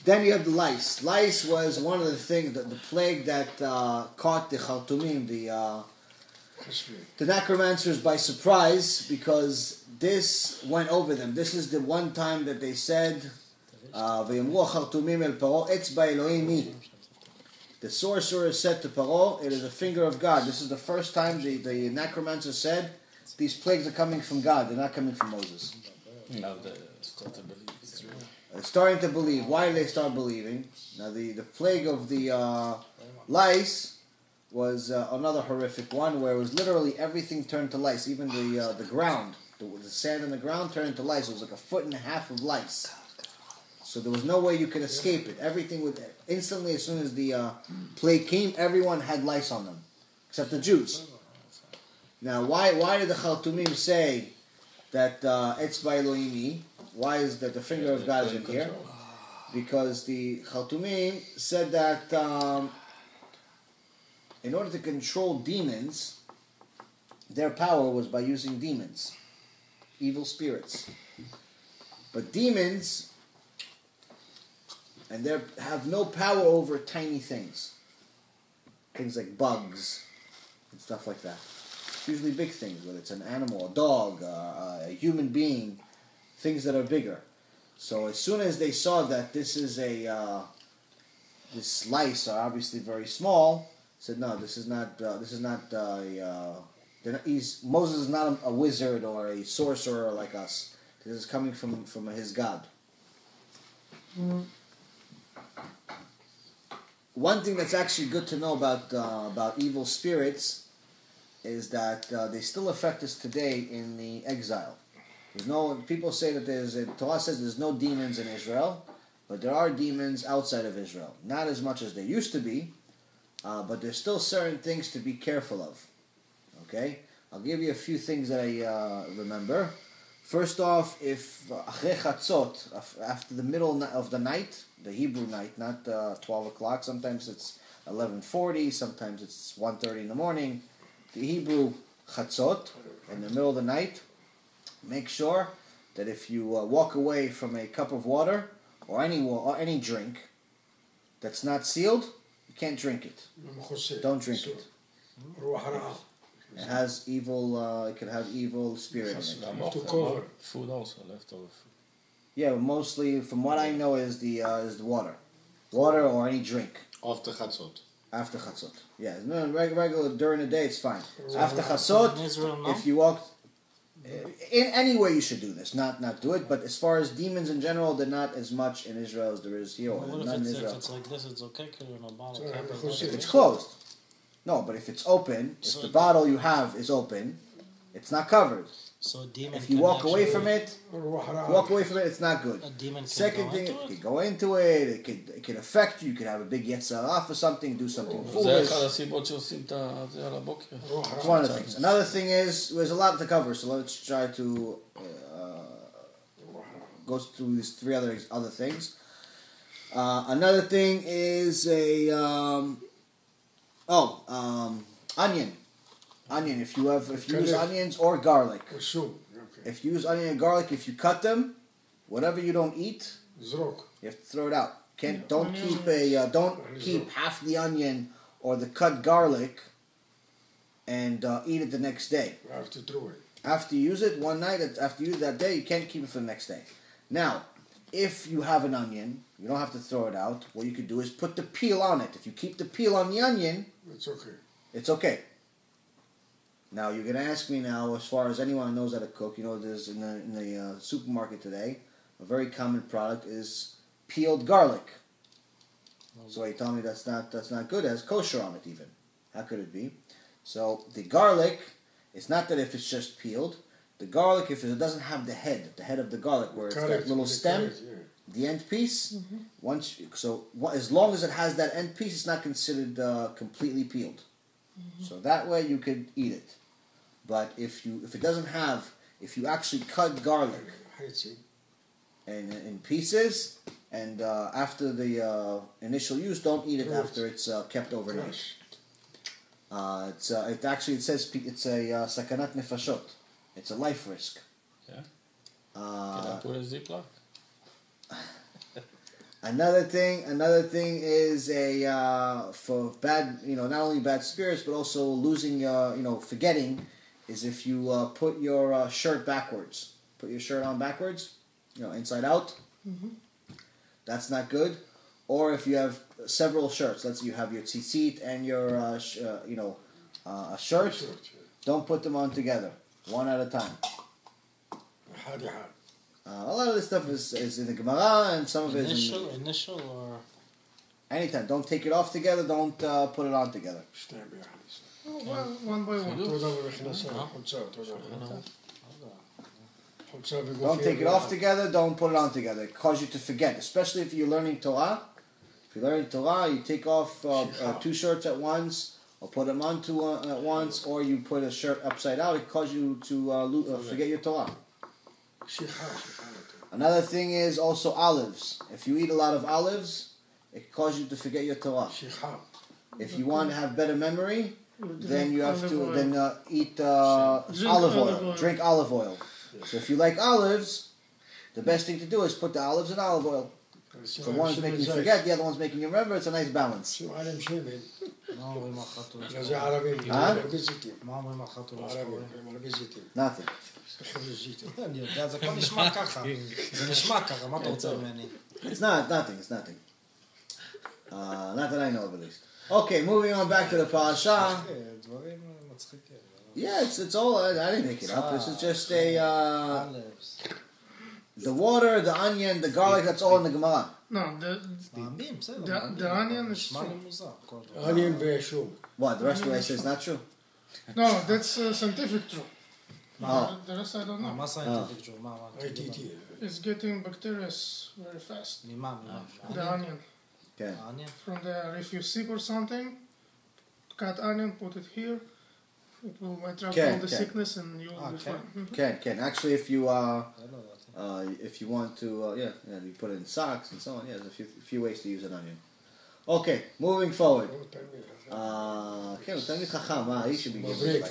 Then you have the lice. Lice was one of the things, the plague that caught the Khartoumim, the necromancers by surprise, because this went over them. This is the one time that they said, "V'yamru Khartoumim el Paro etzba Elohim mi." The sorcerer said to Paro, "It is a finger of God." This is the first time the necromancer said, "These plagues are coming from God; they're not coming from Moses." Now they start to believe. They're starting to believe. Why did they start believing? Now the plague of the lice was another horrific one, where it was literally everything turned to lice. Even the ground, the sand in the ground turned into lice. It was like 1.5 feet of lice. So there was no way you could escape it. Everything would instantly, as soon as the plague came, everyone had lice on them, except the Jews. Now, why did the Khartoumim say that etzba Elohimi? Why is that the finger of God is in here? Because the Khartoumim said that in order to control demons, their power was by using demons, evil spirits. But demons, and they have no power over tiny things like bugs and stuff like that. It's usually big things, whether it's an animal, a dog, a human being, things that are bigger. So as soon as they saw that this lice are obviously very small, said no, this is not. Moses is not a wizard or a sorcerer like us. This is coming from his God. Mm-hmm. One thing that's actually good to know about evil spirits is that they still affect us today in the exile. People say that Torah says there's no demons in Israel, but there are demons outside of Israel. Not as much as there used to be, but there's still certain things to be careful of. Okay? I'll give you a few things that I remember. First off, if Achrei Chatzot, after the middle of the night, the Hebrew night, not 12 o'clock, sometimes it's 11:40, sometimes it's 1:30 in the morning, the Hebrew Chatzot, in the middle of the night, make sure that if you walk away from a cup of water or any drink that's not sealed, you can't drink it. Don't drink it. It has evil. It could have evil spirit in it. Food also, leftover food. Yeah, mostly from what I know is the water or any drink. After Chatzot. After Chatzot, yeah. No, regular during the day it's fine. After Chatzot, if you walk. In any way you should do this, not do it. But as far as demons in general, they're not as much in Israel as there is here. What not if in Israel. If it's like this, it's okay. If it's closed, no. But if it's open, if the bottle you have is open, it's not covered. So a demon. If you walk away from it, it's not good. A demon. Second thing, it could go into it. It could affect you. You could have a big yetzirah for something, do something foolish. It's one of the things. Another thing is there's a lot to cover, so let's try to go through these three other things. Another thing is onion. Onion. If you use onions or garlic. If you use onion and garlic, if you cut them, whatever you don't eat, you have to throw it out. Don't keep half the onion or the cut garlic and eat it the next day. You have to throw it. After you use it one night, after you use it that day, you can't keep it for the next day. Now, if you have an onion, you don't have to throw it out. What you could do is put the peel on it. If you keep the peel on the onion, it's okay. It's okay. Now you're going to ask me now, as far as anyone who knows how to cook, there's in the supermarket today, a very common product is peeled garlic. So you tell me that's not good. It has kosher on it even. How could it be? So the garlic, it's not that if it's just peeled. The garlic, if it doesn't have the head of the garlic, where it's that little stem, the end piece. Mm-hmm. As long as it has that end piece, it's not considered completely peeled. Mm-hmm. So that way you could eat it. But if you actually cut garlic in pieces, and after the initial use, don't eat it after it's kept overnight. It says it's a sakanat nefashot. It's a life risk. Yeah. Can I put a Ziploc? Another thing is for bad, not only bad spirits, but also losing, forgetting, is if you put your shirt backwards. Put your shirt on backwards, inside out. Mm-hmm. That's not good. Or if you have several shirts, let's say you have your tzitzit and your, a shirt, don't put them on together, one at a time. A lot of this stuff is in the Gemara, and some of it is initial or anytime. Don't take it off together. Don't put it on together. One by one. Don't take it off together. Don't put it on together. It causes you to forget, especially if you're learning Torah. If you're learning Torah, you take off two shirts at once, or put them on at once, or you put a shirt upside out. It causes you to forget your Torah. Another thing is also olives. If you eat a lot of olives, it causes you to forget your Torah. If you want to have better memory, then you have to eat olive oil. Drink olive oil. So if you like olives, the best thing to do is put the olives in olive oil. So one's making you forget, the other one's making you remember. It's a nice balance. Nothing. It's nothing. Not that I know of at least. Okay, moving on back to the Parashat. Yeah, it's all, I didn't make it up. This is just the water, the onion, the garlic, that's all in the Gemara. No, the onion is true. What, the rest of it says not true? No, that's scientific true. Oh. The rest I don't know. It's getting bacteria very fast. The onion. Okay. From there, if you sick or something, cut onion, put it here. It will attract all the sickness and you will be fine. Can. Actually, if you want to, you put it in socks and so on. Yeah, there's a few ways to use an onion. Okay, moving forward. He should be giving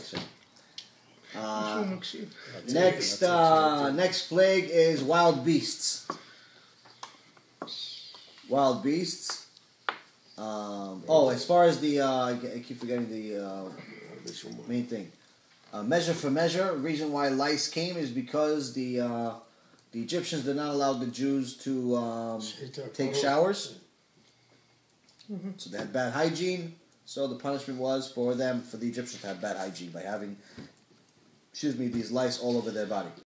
next plague is wild beasts. Wild beasts. As far as the, I keep forgetting the main thing. Measure for measure. The reason why lice came is because the Egyptians did not allow the Jews to take showers. Mm-hmm. So they had bad hygiene. So the punishment was for the Egyptians to have bad hygiene by having, these lice all over their body.